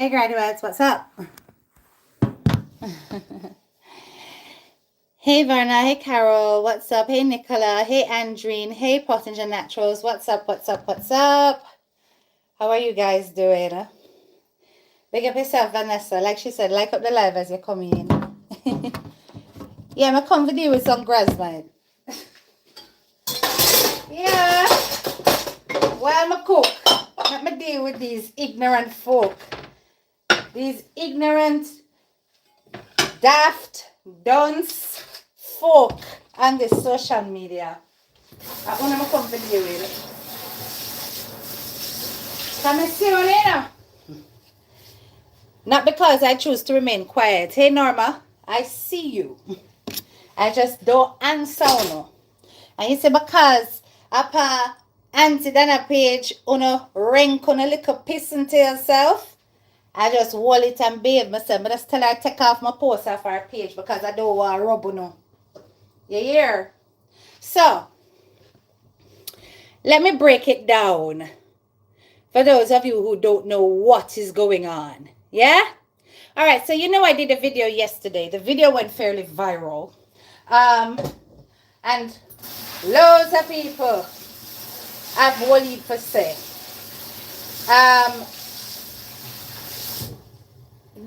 Hey graduates, what's up? Hey Verna, hey Carol, what's up? Hey Nicola, hey Andrine, hey Pottinger Naturals, what's up, what's up, what's up? How are you guys doing? Big up yourself, Vanessa. Like she said, like up the live as you come in. Yeah, I'm come to deal with some grass, man. Yeah, while I cook, let me deal with these ignorant folk. These ignorant, daft, dunce folk on the social media. I want to come to deal with. Come and see you later. Not because I choose to remain quiet. Hey Norma, I see you. I just don't answer no. And you say because upon Auntie Dana page uno rank on a little piss into yourself. I just hold it and bathe myself. But just tell her take off my post off her page because I don't want to rub no. You hear? So let me break it down. For those of you who don't know what is going on. Yeah? All right, so you know I did a video yesterday. The video went fairly viral. And loads of people have what you for say.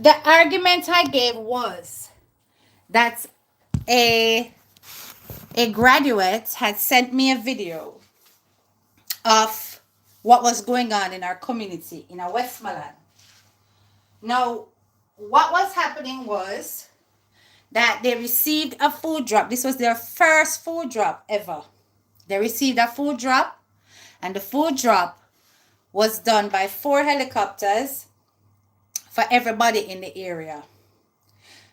The argument I gave was that a graduate had sent me a video of what was going on in our community in our Westmoreland. Now, what was happening was that they received a food drop. This was their first food drop ever. They received a food drop, and the food drop was done by 4 helicopters for everybody in the area.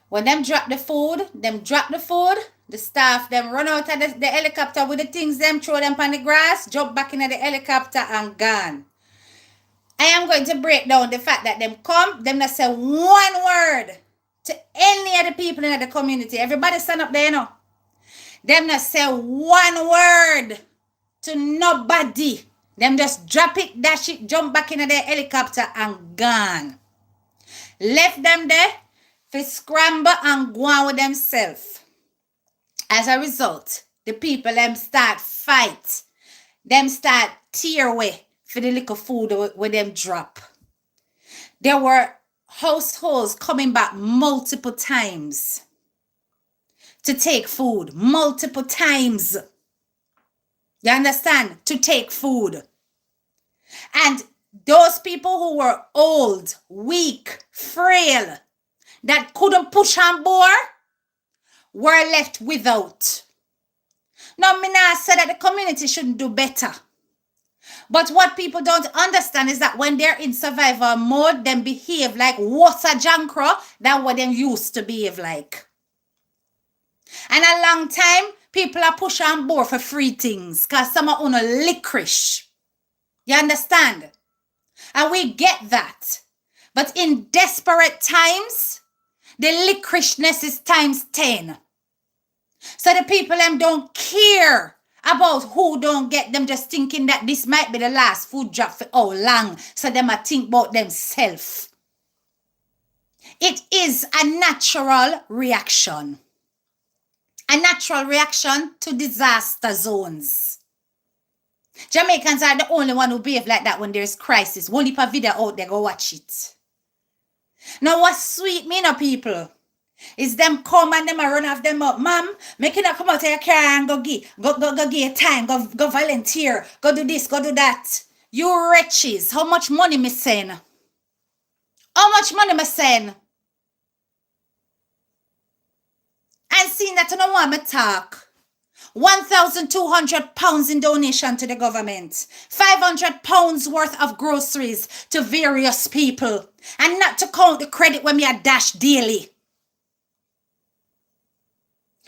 When them drop the food, the staff, them run out of the helicopter with the things, them throw them on the grass, jump back into the helicopter and gone. I am going to break down the fact that them come, them not say one word to any of the people in the community. Everybody stand up there, you know. Them not say one word to nobody. Them just drop it, dash it, jump back into the helicopter and gone. Left them there for scramble and go on with themselves. As a result, the people them start fight. Them start tear away for the little food where them drop. There were households coming back multiple times to take food. Multiple times. You understand? To take food. And those people who were old, weak, frail, that couldn't push on board, were left without. Now, me not say that the community shouldn't do better. But what people don't understand is that when they're in survival mode, them behave like water jankro than what them used to behave like. And a long time, people are pushing on board for free things because some are on a licorice. You understand? And we get that. But in desperate times, the licoriceness is times 10. So the people them don't care about who don't get, them just thinking that this might be the last food drop for how long. So them a think about themselves. It is a natural reaction. A natural reaction to disaster zones. Jamaicans are the only one who behave like that when there's crisis. One heap of video out there, go watch it. Now what's sweet me now, people, is them come and them a run off them up. Mom, make you not come out of your car and go give time, go volunteer, go do this, go do that. You wretches, how much money me send? How much money me send? And seeing that I don't want me talk. £1,200 in donation to the government. £500 worth of groceries to various people. And not to count the credit when me a dash daily.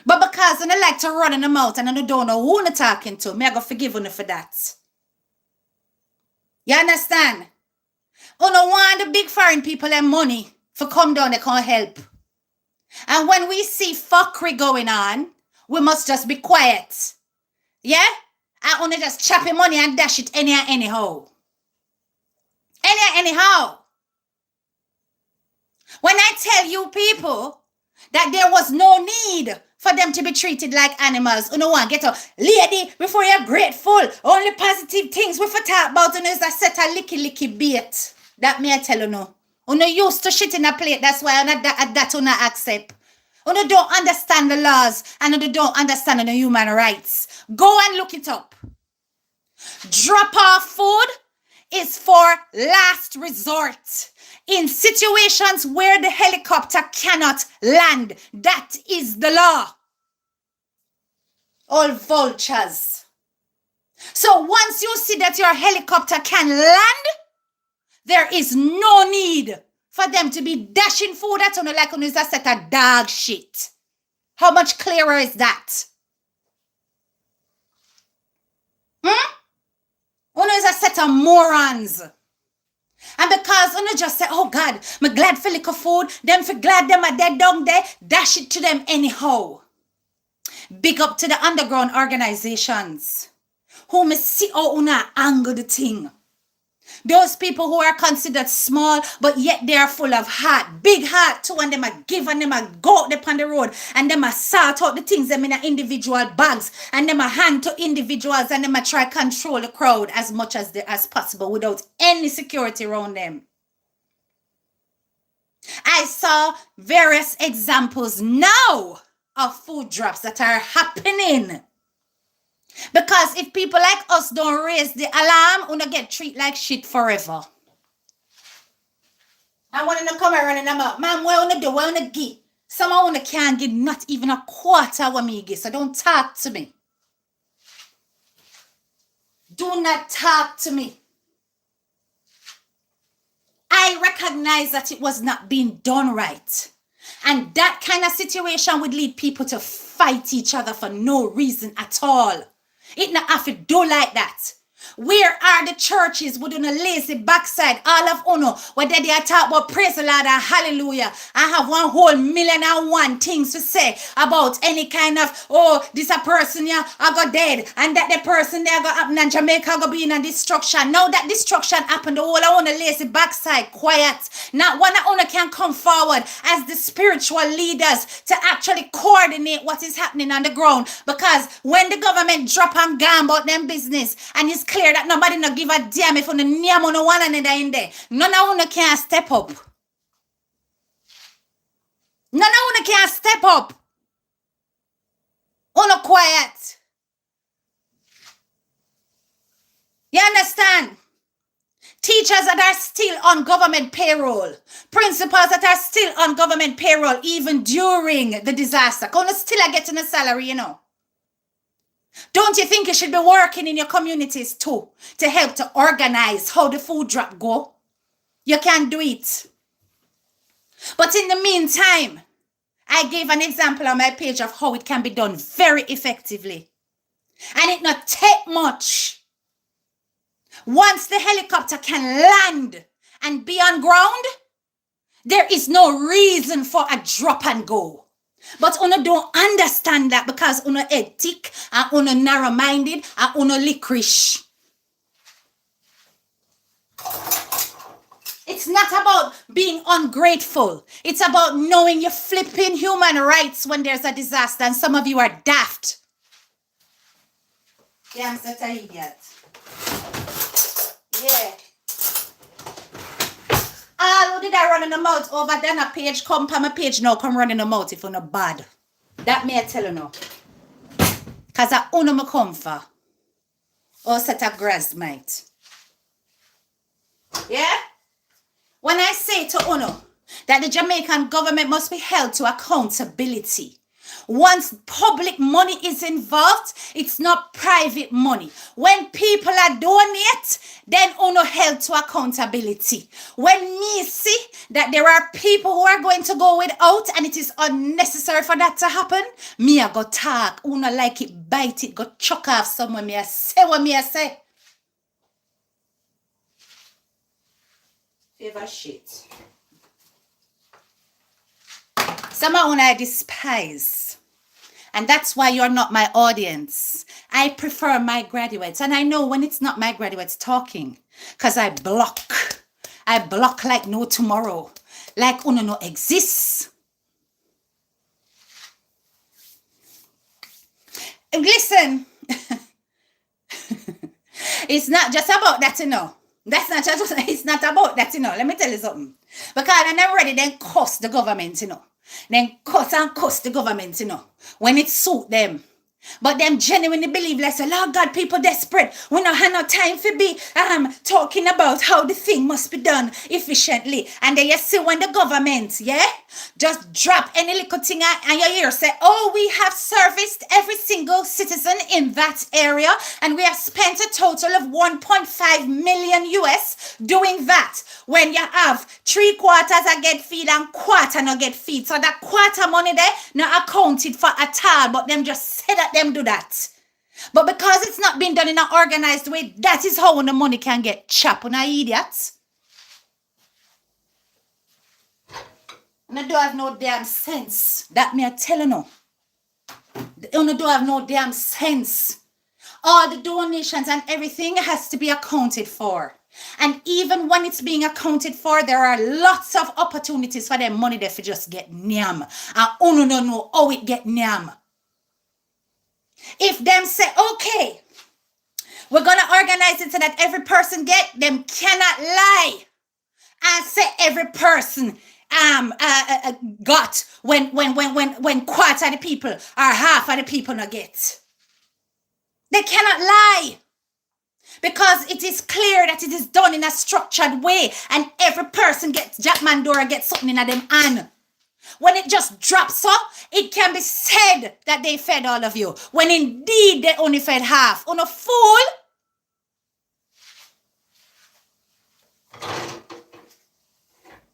But because I like to run in the mouth and I don't know who I'm talking to, me I go forgive you for that. You understand? You don't want the big foreign people and money for come down they can't help. And when we see fuckery going on, we must just be quiet. Yeah? I only just chop your money and dash it anyhow. Anyhow. When I tell you people that there was no need for them to be treated like animals, you know what, get a lady before you're grateful. Only positive things we for talk about is a set a licky bait. That me I tell you no. You know used to shit in a plate, that's why I that you not accept. You don't understand the laws and you don't understand the human rights. Go and look it up. Drop off food is for last resort. In situations where the helicopter cannot land, that is the law. All vultures. So once you see that your helicopter can land, there is no need for them to be dashing food at you like you is a set of dog shit. How much clearer is that? You is a set of morons. And because you just say, oh God, I'm glad for liquor food, them for glad them are dead down there, dash it to them anyhow. Big up to the underground organizations who may see how una angle the thing. Those people who are considered small, but yet they are full of heart, big heart too, and them a give and them a go out upon the road, and them a sort out the things them in a individual bags, and them a hand to individuals, and them a try control the crowd as much as possible without any security around them. I saw various examples now of food drops that are happening. Because if people like us don't raise the alarm, we'll get treated like shit forever. I want to come around and I'm out. Man, what wanna do? What wanna give? Someone can't give not even a quarter what me give. So don't talk to me. Do not talk to me. I recognize that it was not being done right. And that kind of situation would lead people to fight each other for no reason at all. It not have to do like that. Where are the churches with a lazy backside? All of uno, where they talk about praise the Lord and hallelujah. I have 1,000,001 things to say about any kind of, oh, this a person here, I got dead, and that the person there got happen and Jamaica go be in a destruction. Now that destruction happened, the whole of uno lazy backside, quiet. Not one of uno can come forward as the spiritual leaders to actually coordinate what is happening on the ground. Because when the government drop and gone about them business, and it's clear that nobody no give a damn if on the name on one another in there. None of you can step up. None of you can step up. Uno quiet. You understand? Teachers that are still on government payroll. Principals that are still on government payroll even during the disaster. Gonna still getting a salary, you know. Don't you think you should be working in your communities too to help to organize how the food drop go? You can do it. But in the meantime, I gave an example on my page of how it can be done very effectively. And it not take much. Once the helicopter can land and be on ground, there is no reason for a drop and go. But uno don't understand that because uno head thick and uno narrow-minded and uno licorice. It's not about being ungrateful. It's about knowing you're flipping human rights when there's a disaster, and some of you are daft. Yeah, I'm such an idiot. Yeah. All did I run in the mouth over then a page come from a page now come running the mouth if you're not bad. That may I tell you now. Cause I own me come for. Or set a grass mate. Yeah? When I say to Uno that the Jamaican government must be held to accountability. Once public money is involved, it's not private money. When people are donate, then Uno held to accountability. When me see that there are people who are going to go without and it is unnecessary for that to happen, me I go talk. Uno like it, bite it, go chuck off somewhere. Me I say what me I say. Favor shit. Some of I despise. And that's why you're not my audience. I prefer my graduates. And I know when it's not my graduates talking. Because I block. I block like no tomorrow. like uno no exists. Listen, it's not just about that, you know. That's not just, it's not about that, you know. Let me tell you something. Because I never ready then cuss the government, you know. Then cuss the government, you know. When it suit them. But them genuinely believe, like, say, Lord God, people desperate. We don't have no time for be talking about how the thing must be done efficiently. And then you see when the government, yeah, just drop any little thing and you hear say, oh, we have serviced every single citizen in that area, and we have spent a total of 1.5 million US doing that. When you have 3/4 I get feed and quarter not get feed. So that quarter money there not accounted for at all, but them just say that them do that. But because it's not been done in an organized way, that is how the money can get chopped on idiots. And I don't have no damn sense. That me I tell you no. You don't have no damn sense. All the donations and everything has to be accounted for. And even when it's being accounted for, there are lots of opportunities for them money there for just get nyam. And uno don't know how it get nyam. If them say, okay, we're going to organize it so that every person get, them cannot lie and say every person got when quarter of the people or half of the people not get. They cannot lie. Because it is clear that it is done in a structured way, and every person gets Jack Mandora gets something in them hand. When it just drops up, it can be said that they fed all of you, when indeed they only fed half. On a fool.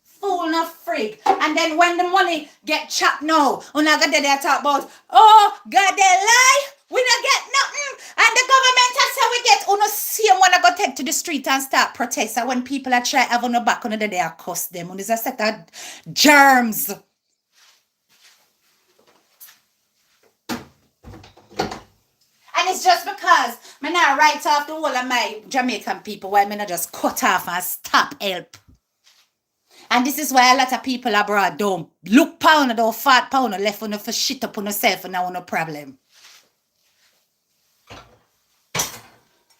Fool not freak. And then when the money get chopped now, on a good day they talk about, oh, God, they lie. We don't get nothing. And the government has said we get on a same one I go take to the street and start protest. And when people are trying to have on the back on the day, they are cuss them. And there's a set of germs. And it's just because I now write off the whole of my Jamaican people while I not just cut off and stop help. And this is why a lot of people abroad don't look pound or don't fat pound or left on for shit up on yourself and now no problem.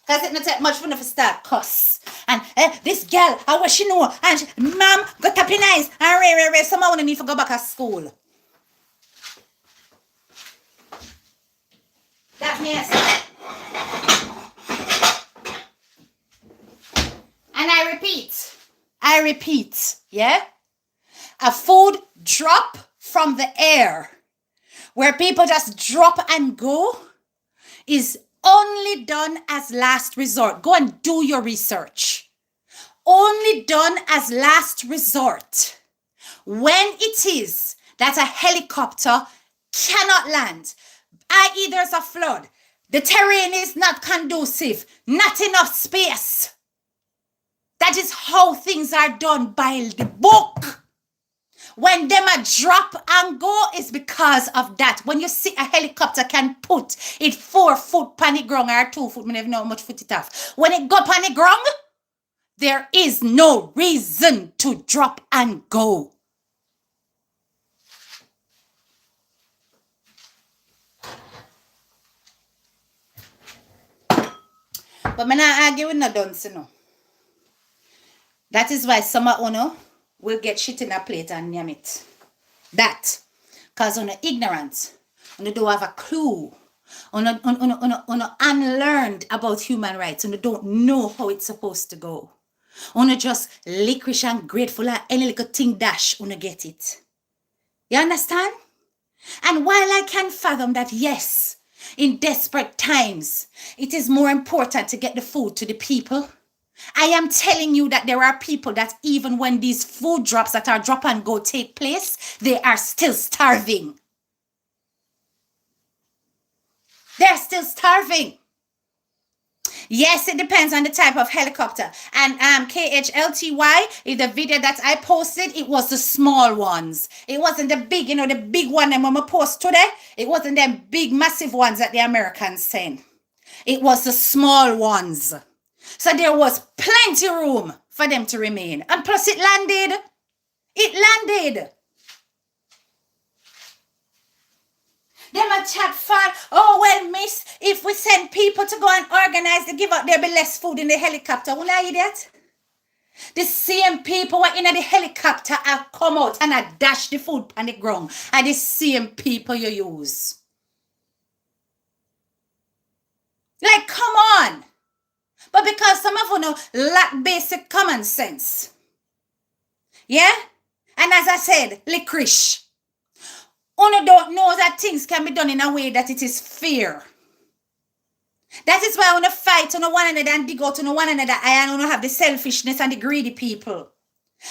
Because it not take much for them to start cuss. And this girl, I what she know, and mom got up in eyes, and someone need to go back to school. That means. And I repeat, yeah? A food drop from the air, where people just drop and go, is only done as last resort. Go and do your research. Only done as last resort. When it is that a helicopter cannot land, i.e. there's a flood, the terrain is not conducive, not enough space. That is how things are done by the book. When them a drop and go is because of that. When you see a helicopter can put it 4 foot pan the ground or 2 foot, I never know how much foot it have. When it go pan the ground, there is no reason to drop and go. But I'm not arguing with no dunce, you know. That is why some of you will get shit in a plate and yam it. That. Because you're ignorant. You don't have a clue. You're unlearned about human rights. And you don't know how it's supposed to go. You're just licorice and grateful and any little thing dash, you get it. You understand? And while I can fathom that, yes, in desperate times, it is more important to get the food to the people, I am telling you that there are people that even when these food drops that are drop and go take place, they are still starving. They're still starving. Yes, it depends on the type of helicopter. And KHLTY, in the video that I posted, it was the small ones. It wasn't the big, the big one that Mama post today. It wasn't them big, massive ones that the Americans send. It was the small ones. So there was plenty room for them to remain. And plus it landed. It landed. Them a chat fat. Oh, well, miss, if we send people to go and organize the give out, there'll be less food in the helicopter. Who are you that? The same people were in the helicopter have come out and I dash the food on the ground. And the same people you use. Like, come on. But because some of you know lack basic common sense. Yeah? And as I said, licorice. Una don't know that things can be done in a way that it is fair. That is why una fight on one another and dig out on one another and una have the selfishness and the greedy people.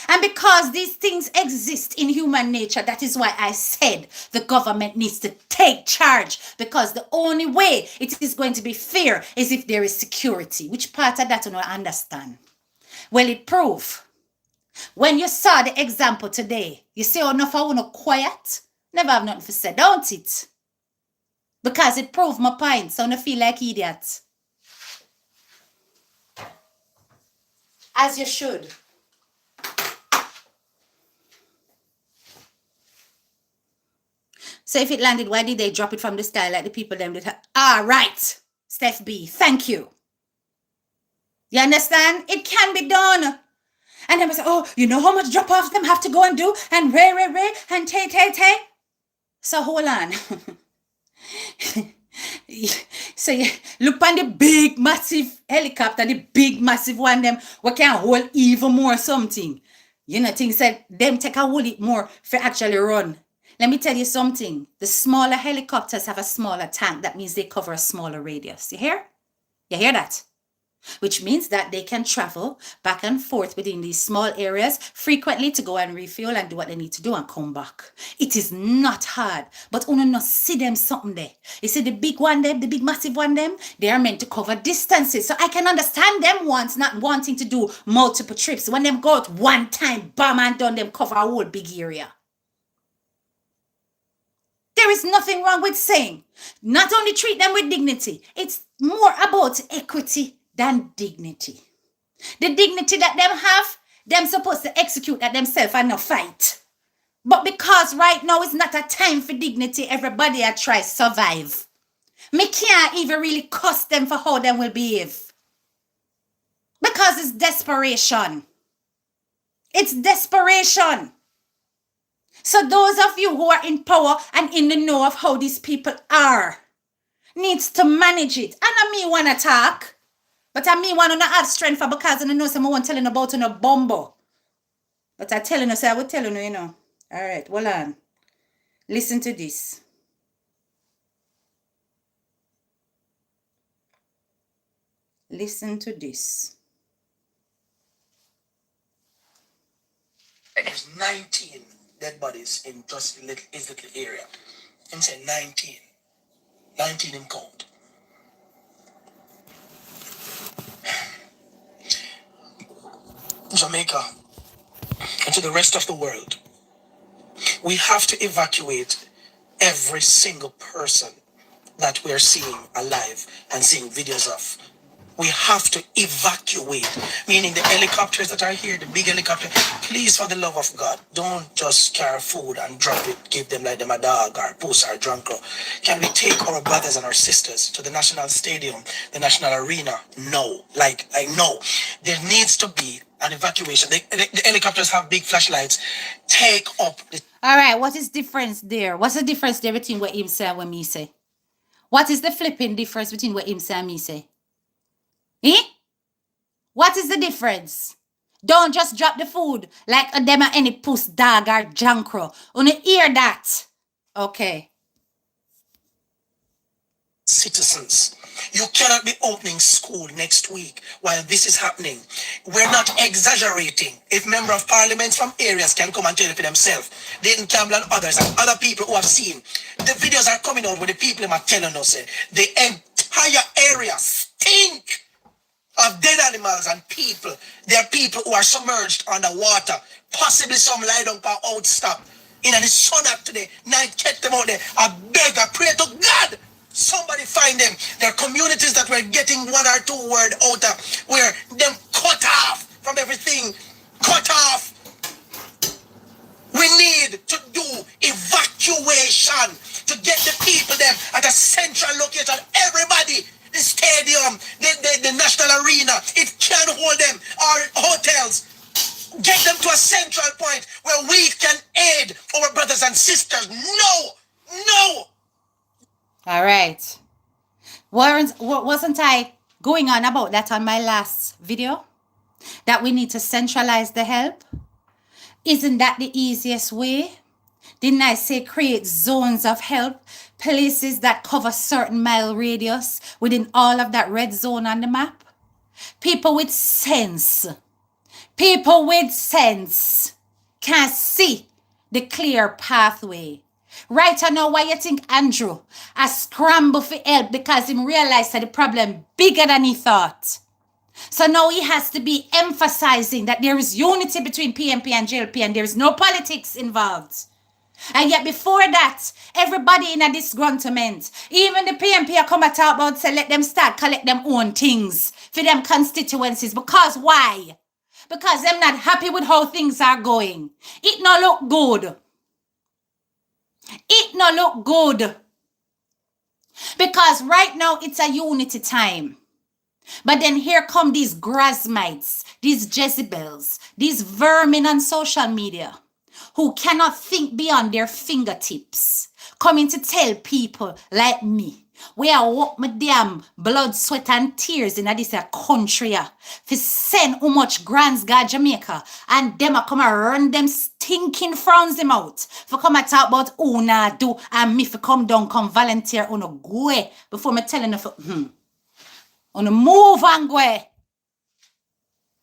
And because these things exist in human nature, that is why I said the government needs to take charge, because the only way it is going to be fair is if there is security. Which part of that you don't understand? Well, it prove. When you saw the example today, you see how enough of you quiet, never have nothing to say, don't it? Because it proved my point, so I don't feel like idiots. As you should. So if it landed, why did they drop it from the sky like the people them did? Right, Steph B, thank you. You understand? It can be done. And then we say, oh, you know how much drop-offs them have to go and do? And ray, and tay. So hold on. So you look on the big, massive helicopter, the big, massive one, them, we can hold even more something. You know, things said, them take a hold it more for actually run. Let me tell you something. The smaller helicopters have a smaller tank. That means they cover a smaller radius. You hear? You hear that? Which means that they can travel back and forth within these small areas frequently to go and refuel and do what they need to do and come back. It is not hard, but you not see them something there. You see the big one them, the big massive one them, they are meant to cover distances. So I can understand them once not wanting to do multiple trips. When them go out one time, bam and done, them cover a whole big area. There is nothing wrong with saying, not only treat them with dignity, it's more about equity than dignity. The dignity that them have, them supposed to execute that themselves and not fight. But because right now is not a time for dignity, everybody a try survive. Me can't even really cuss them for how them will behave. Because it's desperation. It's desperation. So those of you who are in power and in the know of how these people are, needs to manage it. And I me want to talk, but I me want to not have strength for because I know someone telling about on a bumbo. But I telling you, so I will tell you, you know. All right, hold on. Listen to this. Listen to this. There's 19 dead bodies in just his little area. I'm saying 19. 19 in count. Jamaica and to the rest of the world, we have to evacuate every single person that we're seeing alive and seeing videos of. We have to evacuate, meaning the helicopters that are here, the big helicopter. Please, for the love of God, don't just carry food and drop it, give them like them a dog or puss or drunk. Can we take our brothers and our sisters to the national stadium, the national arena? No, no. There needs to be an evacuation. The helicopters have big flashlights. Take up the... All right, what is difference there? What's the difference there between what him say and what me say? What is the flipping difference between what him say and me say? What is the difference? Don't just drop the food like a them any puss dog or jankro. Only hear that. Okay. Citizens, you cannot be opening school next week while this is happening. We're not exaggerating. If member of parliament from areas can come and tell it for themselves, Dayton Campbell and others and other people who have seen, the videos are coming out where the people are telling us the entire area stink of dead animals and people. There are people who are submerged underwater. Possibly some lie down for outstop. In the sun up today, night catch them out there. I beg, I pray to God. Somebody find them. There are communities that were getting 1 or 2 word out of where them cut off from everything. Cut off. or hotels. Get them to a central point where we can aid our brothers and sisters. No. All right. Wasn't I going on about that on my last video? That we need to centralize the help? Isn't that the easiest way? Didn't I say create zones of help? Places that cover certain mile radius within all of that red zone on the map? People with sense can see the clear pathway. Right now, why you think Andrew a scramble for help because he realized that the problem bigger than he thought. So now he has to be emphasizing that there is unity between PNP and JLP and there is no politics involved. And yet before that, everybody in a disgruntlement, even the PNP are come and talk about, say, let them start collect them own things for them constituencies. Because why? Because them not happy with how things are going. It no look good. It no look good. Because right now it's a unity time. But then here come these Grasmites, these Jezebels, these vermin on social media who cannot think beyond their fingertips, coming to tell people like me, where I walk my damn blood, sweat and tears in this country for send how much grants got Jamaica and them a come and run them stinking frowns them out for come and talk about who nah do and me for come down, come volunteer on a go before me telling you on a move and go.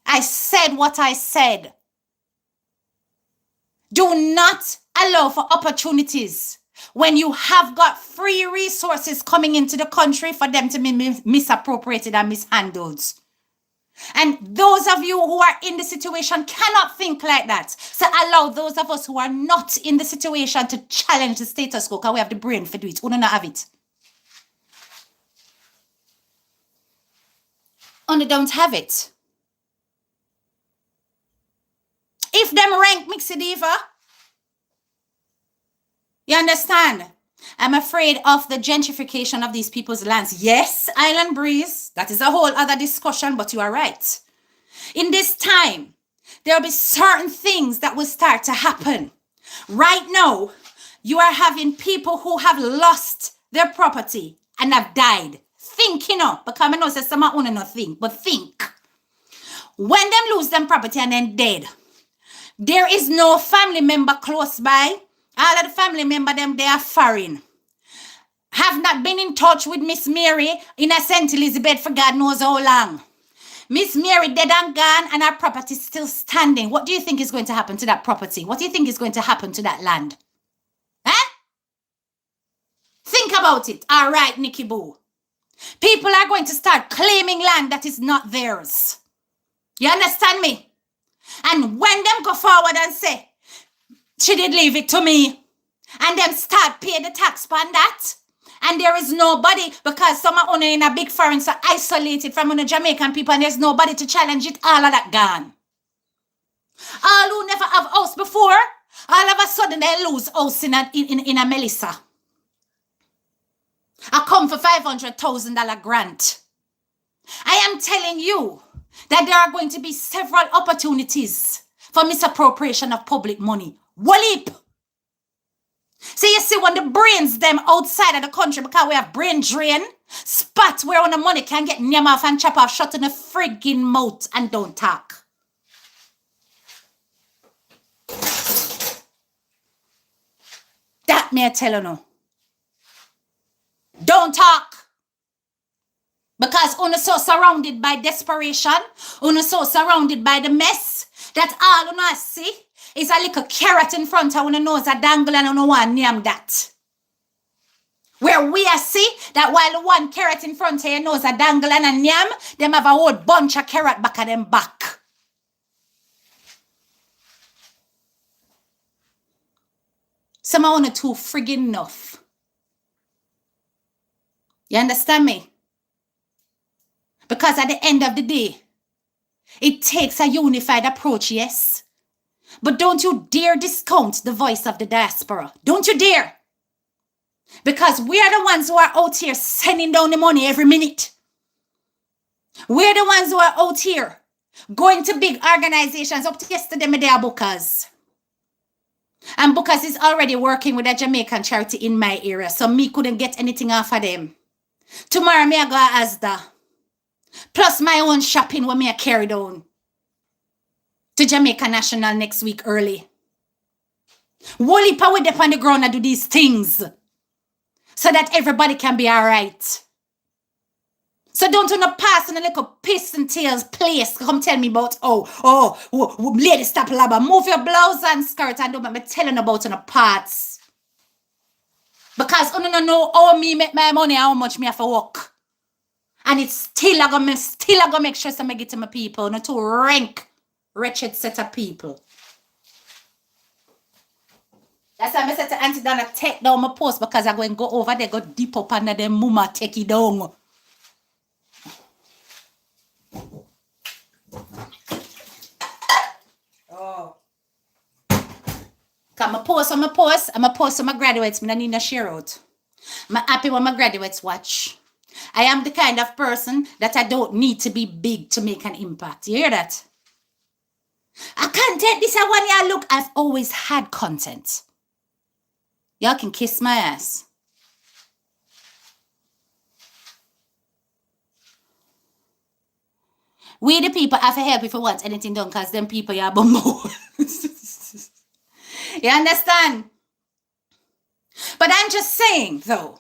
I said what I said. Do not allow for opportunities when you have got free resources coming into the country for them to be misappropriated and mishandled. And those of you who are in the situation cannot think like that. So allow those of us who are not in the situation to challenge the status quo because we have the brain for do it. We don't have it. Only don't have it. If them rank Mixed Diva, you understand? I'm afraid of the gentrification of these people's lands. Yes, Island Breeze, that is a whole other discussion, but you are right. In this time, there will be certain things that will start to happen. Right now, you are having people who have lost their property and have died. Think, because I know some own not think, but think. When them lose them property and then dead, there is no family member close by. All of the family member them, they are foreign. Have not been in touch with Miss Mary in a St. Elizabeth for God knows how long. Miss Mary dead and gone and her property still standing. What do you think is going to happen to that property? What do you think is going to happen to that land? Huh? Think about it. All right, Nikki Boo. People are going to start claiming land that is not theirs. You understand me? And when them go forward and say, she did leave it to me, and them start pay the tax on that, and there is nobody, because some are only in a big foreign, so isolated from the Jamaican people, and there's nobody to challenge it, all of that gone. All who never have house before, all of a sudden they lose house in a Melissa. I come for $500,000 grant. I am telling you that there are going to be several opportunities for misappropriation of public money. Wallip. So you see when the brains them outside of the country because we have brain drain, spot where on the money can get nyam off and chop off, shut in the friggin' mouth and don't talk. That may I tell you no. Don't talk. Because una so surrounded by desperation, una so surrounded by the mess, that all una see is a little carrot in front of una nose a dangle and una want name that. Where we are see that while the one carrot in front of your nose a dangle and a yam, them have a whole bunch of carrot back of them back. Some are too friggin' enough. You understand me? Because at the end of the day, it takes a unified approach, yes? But don't you dare discount the voice of the diaspora. Don't you dare. Because we are the ones who are out here sending down the money every minute. We're the ones who are out here Going to big organizations. Up to yesterday, me there Bookers. And Bookers is already working with a Jamaican charity in my area. So me couldn't get anything off of them. Tomorrow, me I go Asda. Plus my own shopping when me I carry down to Jamaica National next week early. Wally power up on the ground and do these things so that everybody can be all right. So don't you not pass on a little piss and tails place. Come tell me about, lady stop labor. Move your blouse and skirt and don't make me telling about on the parts. Because I don't know how me make my money, how much me have to work. And it's still I gonna make sure I get to my people, not to rank wretched set of people. That's why I said to Auntie Donna, take down my post because I'm going to go over there, go deep up under them mama, take it down. Oh. Because I'm a post to my graduates. I need to share out. I'm happy when my graduates watch. I am the kind of person that I don't need to be big to make an impact. You hear that? I can't take this at 1 year. Look, I've always had content. Y'all can kiss my ass. We the people have to help if we want anything done because them people y'all bumbo. You understand? But I'm just saying though,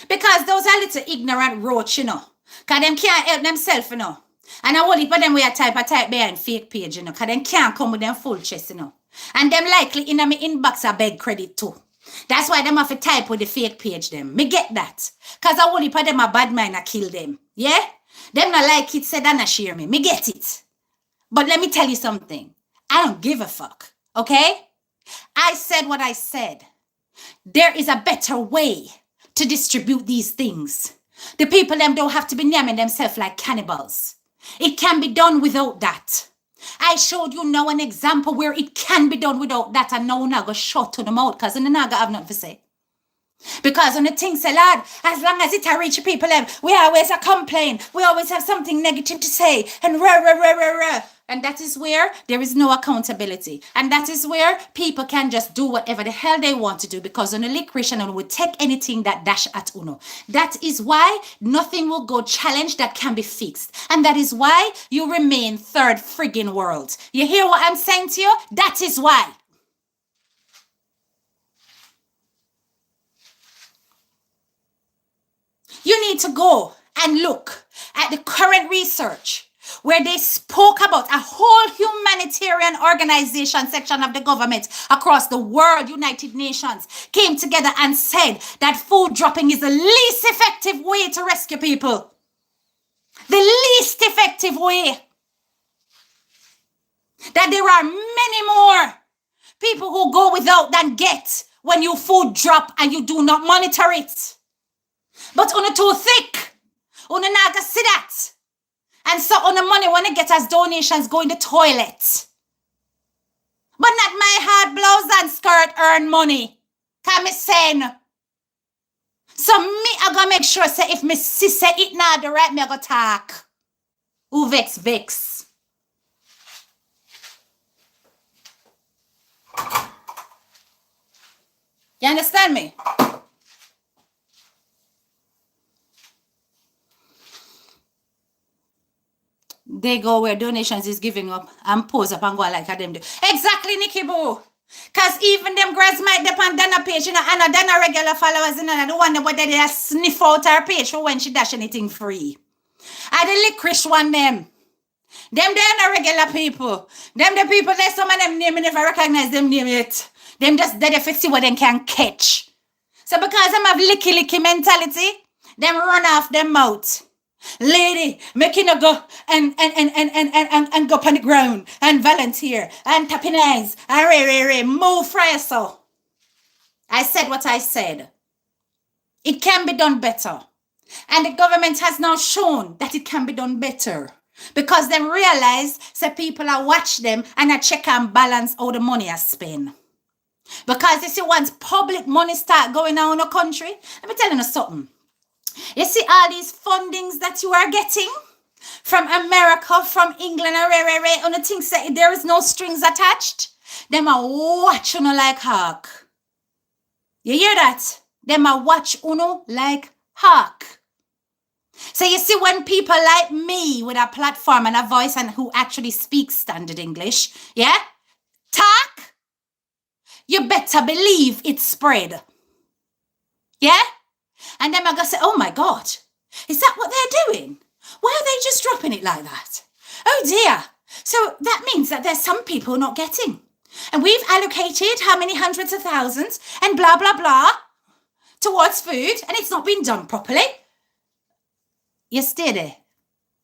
because those are little ignorant roach, you know. Because them can't help themselves, you know. And I want it for them we a type behind fake page, you know. Because them can't come with them full chest, you know. And them likely in my inbox I beg credit too. That's why them have to type with the fake page them. Me get that. Because I want it for them a bad mind I kill them. Yeah? Them not like it said and I share me. Me get it. But let me tell you something. I don't give a fuck. Okay? I said what I said. There is a better way to distribute these things. The people them don't have to be naming themselves like cannibals. It can be done without that. I showed you now an example where it can be done without that, and now I go shut to the mouth because I don't have nothing to say. Because on the thing say, lad, as long as it reach people, we always a complain. We always have something negative to say. And rah. And that is where there is no accountability. And that is where people can just do whatever the hell they want to do. Because on the licorice and would take anything that dash at Uno. That is why nothing will go challenged that can be fixed. And that is why you remain third friggin' world. You hear what I'm saying to you? That is why. You need to go and look at the current research where they spoke about a whole humanitarian organization section of the government across the world, United Nations, came together and said that food dropping is the least effective way to rescue people. The least effective way. That there are many more people who go without than get when your food drop and you do not monitor it. But on too thick. On not gonna see that. And so on the money when it get as donations go in the toilet. But not my hard blouse and skirt earn money. Can me saying. So me I gonna make sure say if me sister it not the right me I go talk. Who vex. You understand me? They go where donations is giving up and pose up and go like them do. Exactly, Nikki Boo. Because even them girls might depend on a page, you know, and a done regular followers, you know, and the one whether they sniff out her page for when she dash anything free. I the licorice one them. Them they are regular people. Them the people that some of them name and never recognize them name yet. Them just dead if see what they can catch. So because them have licky mentality, them run off them mouth. Lady, making a go and go up on the ground and volunteer and tapping eyes and move fry so. I said what I said. It can be done better. And the government has now shown that it can be done better. Because they realize that people are watch them and I check and balance all the money I spend. Because you see, once public money start going on in the country, let me tell you something. You see all these fundings that you are getting? from America, from England, on the things that there is no strings attached. Them a watch uno like hawk. You hear that? Them a watch uno like hawk. So you see, when people like me with a platform and a voice and who actually speaks standard English, yeah, talk, you better believe it's spread. Yeah? And then I go say, oh my God, is that what they're doing? Why are they just dropping it like that? Oh dear. So that means that there's some people not getting. And we've allocated how many hundreds of thousands and blah, blah, blah towards food, and it's not been done properly. You stay there.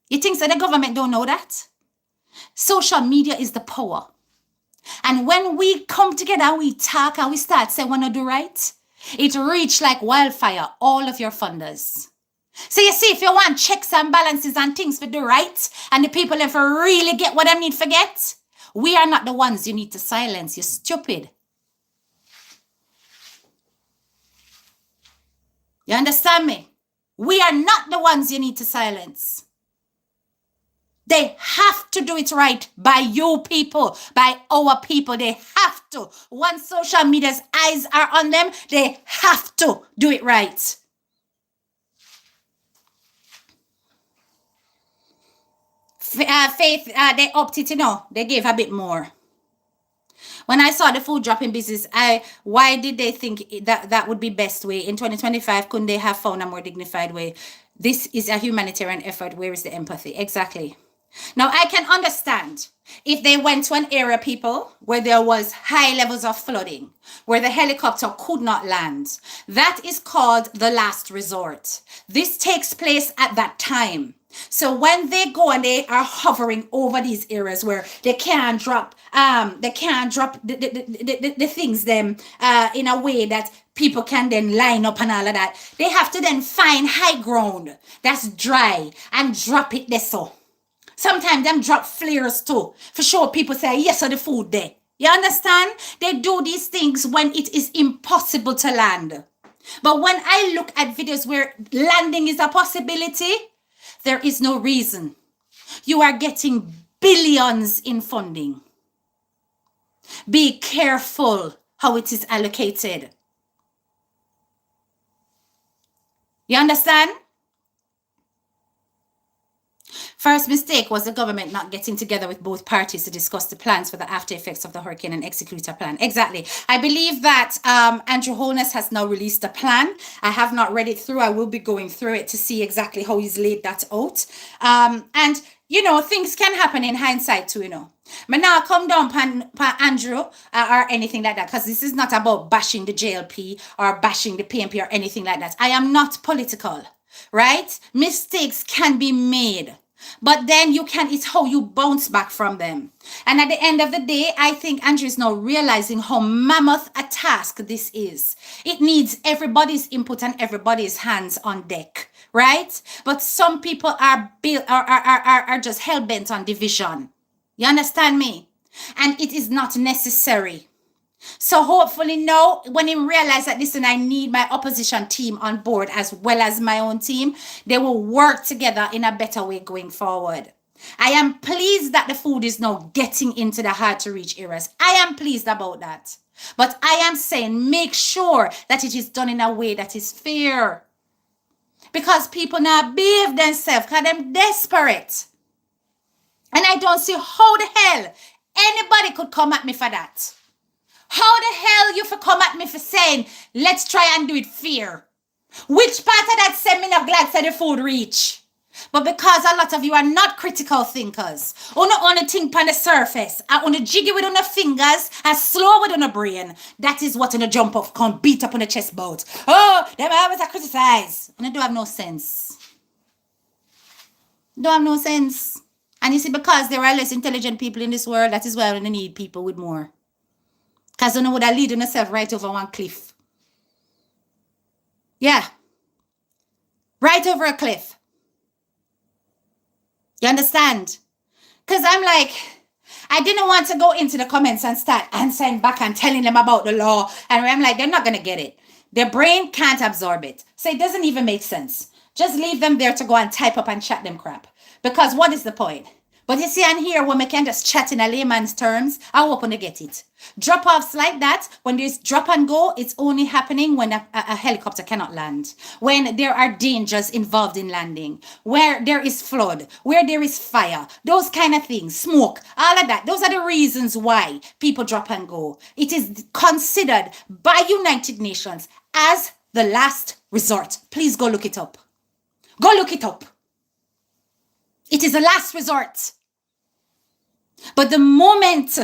You think that the government don't know that? Social media is the power. And when we come together, we talk and we start saying we want to do right, it reach like wildfire all of your funders. So you see, if you want checks and balances and things for the right, and the people if really get what they need to get, we are not the ones you need to silence. You're stupid. You understand me? We are not the ones you need to silence. They have to do it right by you people, by our people. They have to. Once social media's eyes are on them, they have to do it right. Faith, they opted to know. They gave a bit more. When I saw the food dropping business, why did they think that would be best way? In 2025, couldn't they have found a more dignified way? This is a humanitarian effort. Where is the empathy? Exactly. Now, I can understand if they went to an area, people, where there was high levels of flooding, where the helicopter could not land. That is called the last resort. This takes place at that time. So when they go and they are hovering over these areas where they can't drop the things them in a way that people can then line up and all of that, they have to then find high ground that's dry and drop it there. So sometimes them drop flares too. For sure, people say, yes, so the food there. You understand? They do these things when it is impossible to land. But when I look at videos where landing is a possibility, there is no reason. You are getting billions in funding. Be careful how it is allocated. You understand? First mistake was the government not getting together with both parties to discuss the plans for the after effects of the hurricane and execute a plan. Exactly. I believe that Andrew Holness has now released a plan. I have not read it through. I will be going through it to see exactly how he's laid that out. And, you know, things can happen in hindsight too, you know. But now come down pan Andrew or anything like that, because this is not about bashing the JLP or bashing the PNP or anything like that. I am not political, right? Mistakes can be made. But then it's how you bounce back from them. And at the end of the day, I think Andrew is now realizing how mammoth a task this is. It needs everybody's input and everybody's hands on deck, right? But some people are just hell-bent on division. You understand me? And it is not necessary. So hopefully now, when he realizes that, listen, I need my opposition team on board as well as my own team, they will work together in a better way going forward. I am pleased that the food is now getting into the hard to reach areas. I am pleased about that. But I am saying make sure that it is done in a way that is fair. Because people now behave themselves because they're desperate. And I don't see how the hell anybody could come at me for that. How the hell you for come at me for saying, let's try and do it fair? Which part of that seminar glad said the food reach? But because a lot of you are not critical thinkers, only think on the surface, only jiggy with on the fingers, and slow with on the brain, that is what on the jump up, come beat up on the chest bout. Oh, them always are criticize. And they don't have no sense. Don't have no sense. And you see, because there are less intelligent people in this world, that is why we need people with more. Because you know what I lead on yourself right over one cliff. Yeah. Right over a cliff. You understand? Because I'm like, I didn't want to go into the comments and start answering back and telling them about the law. And I'm like, they're not going to get it. Their brain can't absorb it. So it doesn't even make sense. Just leave them there to go and type up and chat them crap. Because what is the point? But you see, and here, when we can just chat in a layman's terms, I open to get it. Drop-offs like that, when there's drop and go, it's only happening when a helicopter cannot land. When there are dangers involved in landing. Where there is flood. Where there is fire. Those kind of things. Smoke. All of that. Those are the reasons why people drop and go. It is considered by United Nations as the last resort. Please go look it up. Go look it up. It is a last resort. But the moment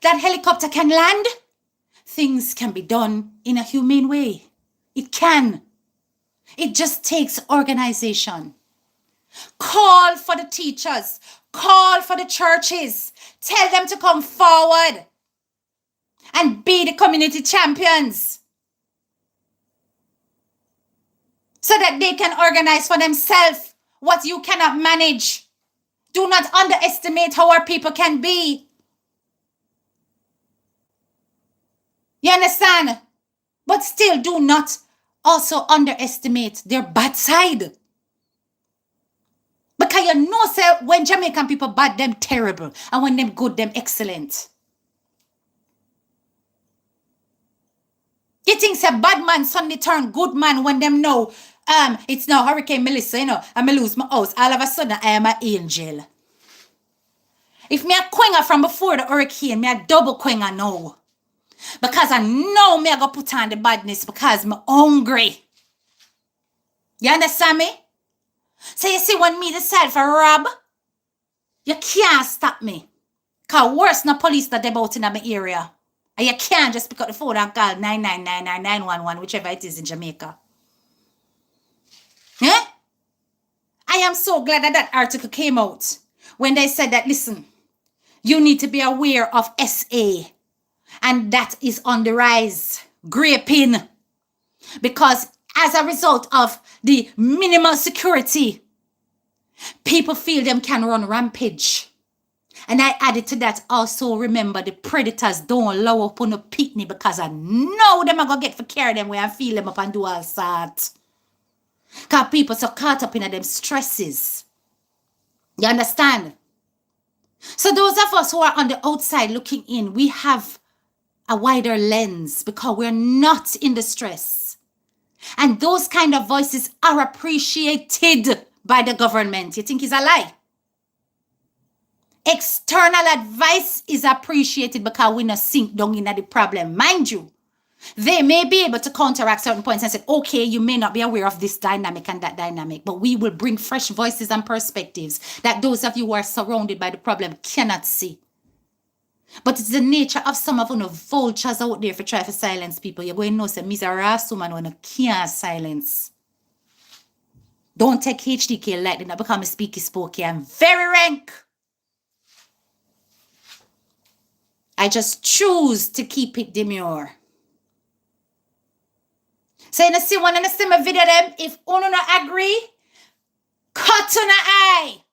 that helicopter can land, things can be done in a humane way. It can. It just takes organization. Call for the teachers. Call for the churches. Tell them to come forward and be the community champions so that they can organize for themselves what you cannot manage. Do not underestimate how our people can be. You understand? But still do not also underestimate their bad side. Because you know, sir, when Jamaican people bad, them terrible. And when them good, them excellent. You think say bad man suddenly turn good man when them know it's now Hurricane Melissa, you know, and me lose my house. All of a sudden, I am an angel. If me a quenga from before the hurricane, me a double quenga now. Because I know me a go put on the badness because me hungry. You understand me? So you see when me decide for rob, you can't stop me. Because worse no police that they about in my area. And you can't just pick up the phone and call 999 or 911, whichever it is in Jamaica. Yeah? I am so glad that article came out when they said that, listen, you need to be aware of SA. And that is on the rise. Graping. Because as a result of the minimal security, people feel them can run rampage. And I added to that also, remember, the predators don't allow up on a picnic because I know them are going to get for carry them where I feel them up and do all sorts. Because people so caught up in them stresses. You understand? So those of us who are on the outside looking in, we have a wider lens because we're not in the stress. And those kind of voices are appreciated by the government. You think it's a lie? External advice is appreciated because we not sink down in the problem. Mind you, they may be able to counteract certain points and say, okay, you may not be aware of this dynamic and that dynamic, but we will bring fresh voices and perspectives that those of you who are surrounded by the problem cannot see. But it's the nature of some of the vultures out there for try to silence people. You're going to know, say, Miss a rass woman when you can't silence. Don't take HDK lightly, not become a speaky spokey. I'm very rank. I just choose to keep it demure. So you see one and see my video them, if uno not agree, cut on the eye.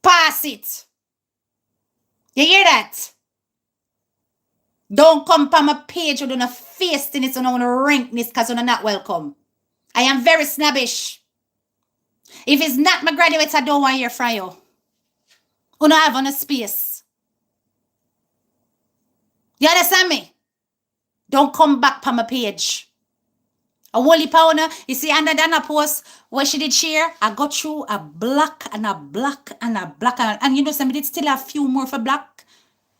Pass it. You hear that? Don't come on my page or do not face in it or not rank this because you're not welcome. I am very snobbish. If it's not my graduates, I don't want to hear from you. You don't have on a space. You understand me? Don't come back on my page. A Wally Powner, you see, under Dana post where she did share, I got through a black and a black and a black. And you know, somebody did still have a few more for black.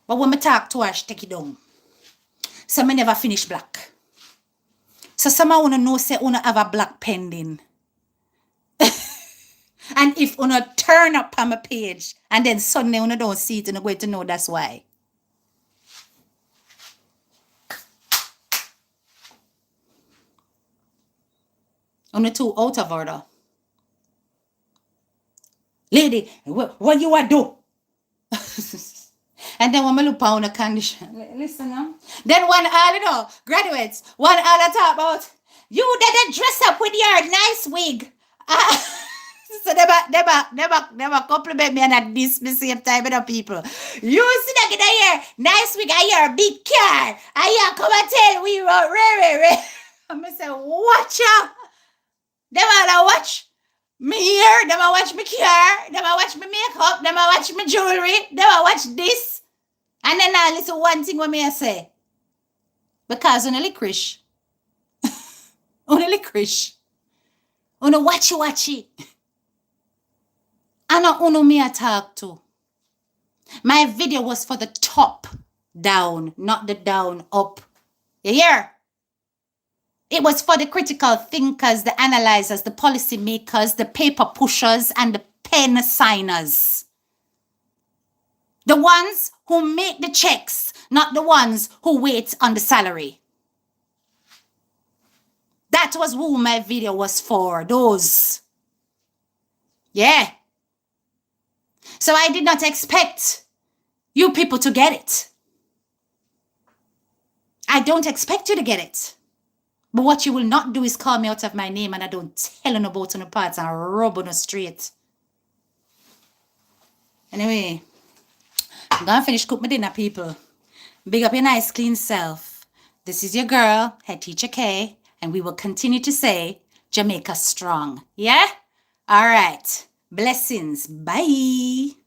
But when I talk to her, she take it down. So I never finish black. So someone wanna know, say, wanna have a black pending. And if wanna turn up on my page, and then suddenly wanna don't see it, and you're going to know that's why. Only two out of order. Lady, what you want to do? And then when I look on the condition, listen now. Then one all, you know, graduates, one all I talk about, you didn't dress up with your nice wig. So never compliment me and at this same time with the people. You see that get here, nice wig, I hear a big car. I hear come and tell we wrote re. I'm going to say, watch out. They want to watch. Me hair, them a watch me car, them a watch me makeup, them a watch me jewelry, them a watch this. And then I listen one thing what me I say. Because on a licorice. On a licorice. On a watchy. I know uno me I talk to. My video was for the top down, not the down up. You hear? It was for the critical thinkers, the analyzers, the policy makers, the paper pushers, and the pen signers. The ones who make the checks, not the ones who wait on the salary. That was who my video was for, those. Yeah. So I did not expect you people to get it. I don't expect you to get it. But what you will not do is call me out of my name and I don't tell you about on the parts and rub on the street. Anyway, I'm gonna finish cook my dinner, people. Big up your nice, clean self. This is your girl, Head Teacher K, and we will continue to say Jamaica strong. Yeah? All right. Blessings. Bye.